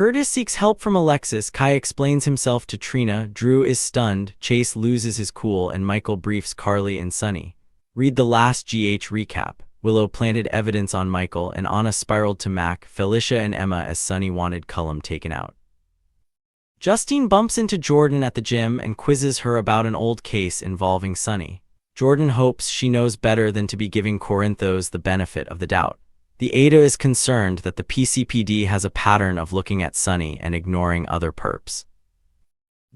Curtis seeks help from Alexis. Kai explains himself to Trina. Drew is stunned. Chase loses his cool and Michael briefs Carly and Sunny. Read the last GH recap. Willow planted evidence on Michael and Anna spiraled to Mac, Felicia and Emma as Sunny wanted Cullum taken out. Justine bumps into Jordan at the gym and quizzes her about an old case involving Sunny. Jordan hopes she knows better than to be giving Corinthos the benefit of the doubt. The Ada is concerned that the PCPD has a pattern of looking at Sunny and ignoring other perps.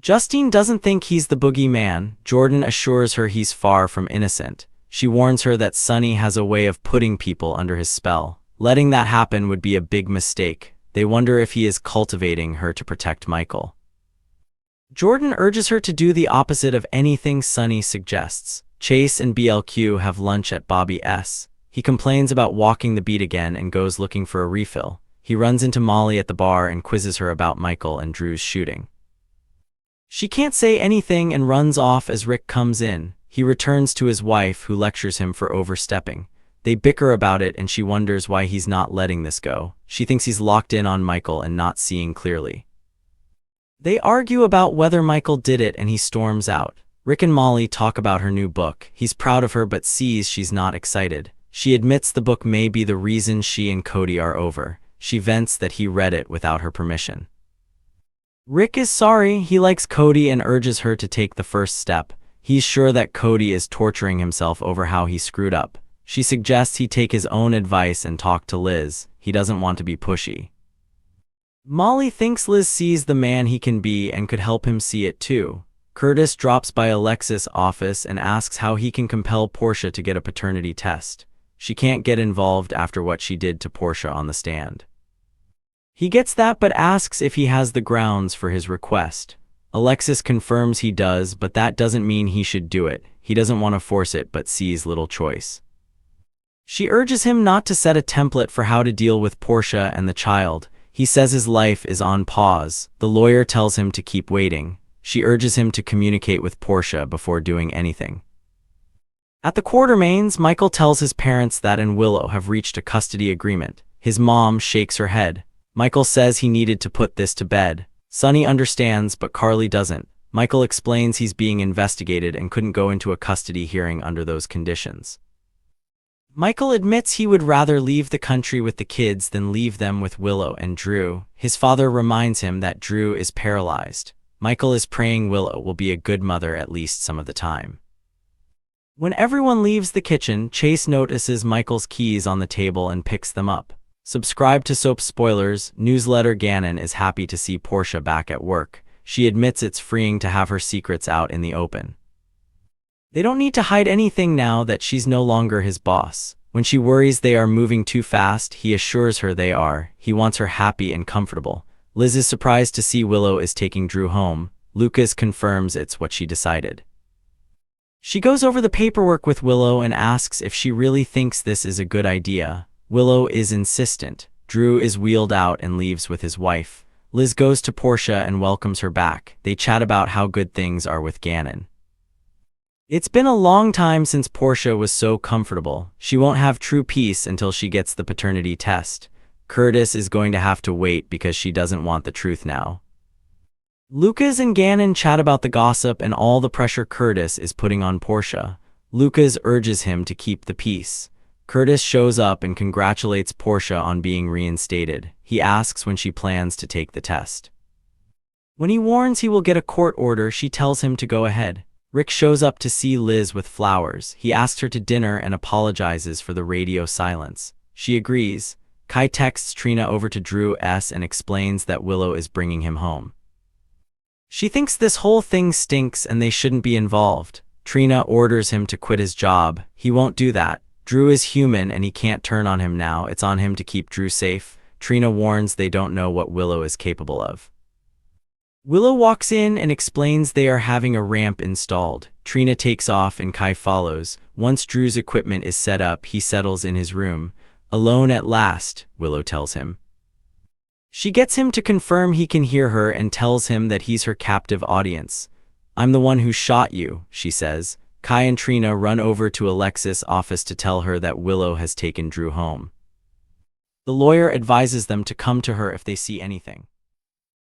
Justine doesn't think he's the boogeyman. Jordan assures her he's far from innocent. She warns her that Sunny has a way of putting people under his spell. Letting that happen would be a big mistake. They wonder if he is cultivating her to protect Michael. Jordan urges her to do the opposite of anything Sunny suggests. Chase and BLQ have lunch at Bobby S. He complains about walking the beat again and goes looking for a refill. He runs into Molly at the bar and quizzes her about Michael and Drew's shooting. She can't say anything and runs off as Rick comes in. He returns to his wife, who lectures him for overstepping. They bicker about it and she wonders why he's not letting this go. She thinks he's locked in on Michael and not seeing clearly. They argue about whether Michael did it and he storms out. Rick and Molly talk about her new book. He's proud of her but sees she's not excited. She admits the book may be the reason she and Cody are over. She vents that he read it without her permission. Rick is sorry. He likes Cody and urges her to take the first step. He's sure that Cody is torturing himself over how he screwed up. She suggests he take his own advice and talk to Liz. He doesn't want to be pushy. Molly thinks Liz sees the man he can be and could help him see it too. Curtis drops by Alexis' office and asks how he can compel Portia to get a paternity test. She can't get involved after what she did to Portia on the stand. He gets that but asks if he has the grounds for his request. Alexis confirms he does, but that doesn't mean he should do it. He doesn't want to force it but sees little choice. She urges him not to set a template for how to deal with Portia and the child. He says his life is on pause. The lawyer tells him to keep waiting. She urges him to communicate with Portia before doing anything. At the Quartermains, Michael tells his parents that and Willow have reached a custody agreement. His mom shakes her head. Michael says he needed to put this to bed. Sunny understands, but Carly doesn't. Michael explains he's being investigated and couldn't go into a custody hearing under those conditions. Michael admits he would rather leave the country with the kids than leave them with Willow and Drew. His father reminds him that Drew is paralyzed. Michael is praying Willow will be a good mother at least some of the time. When everyone leaves the kitchen, Chase notices Michael's keys on the table and picks them up. Subscribe to Soap Spoilers. Newsletter. Gannon is happy to see Portia back at work. She admits it's freeing to have her secrets out in the open. They don't need to hide anything now that she's no longer his boss. When she worries they are moving too fast, he assures her they are. He wants her happy and comfortable. Liz is surprised to see Willow is taking Drew home. Lucas confirms it's what she decided. She goes over the paperwork with Willow and asks if she really thinks this is a good idea. Willow is insistent. Drew is wheeled out and leaves with his wife. Liz goes to Portia and welcomes her back. They chat about how good things are with Gannon. It's been a long time since Portia was so comfortable. She won't have true peace until she gets the paternity test. Curtis is going to have to wait because she doesn't want the truth now. Lucas and Gannon chat about the gossip and all the pressure Curtis is putting on Portia. Lucas urges him to keep the peace. Curtis shows up and congratulates Portia on being reinstated. He asks when she plans to take the test. When he warns he will get a court order, she tells him to go ahead. Rick shows up to see Liz with flowers. He asks her to dinner and apologizes for the radio silence. She agrees. Kai texts Trina over to Drew S. and explains that Willow is bringing him home. She thinks this whole thing stinks and they shouldn't be involved. Trina orders him to quit his job. He won't do that. Drew is human and he can't turn on him now. It's on him to keep Drew safe. Trina warns they don't know what Willow is capable of. Willow walks in and explains they are having a ramp installed. Trina takes off and Kai follows. Once Drew's equipment is set up, he settles in his room. Alone at last, Willow tells him. She gets him to confirm he can hear her and tells him that he's her captive audience. "I'm the one who shot you," she says. Kai and Trina run over to Alexis' office to tell her that Willow has taken Drew home. The lawyer advises them to come to her if they see anything.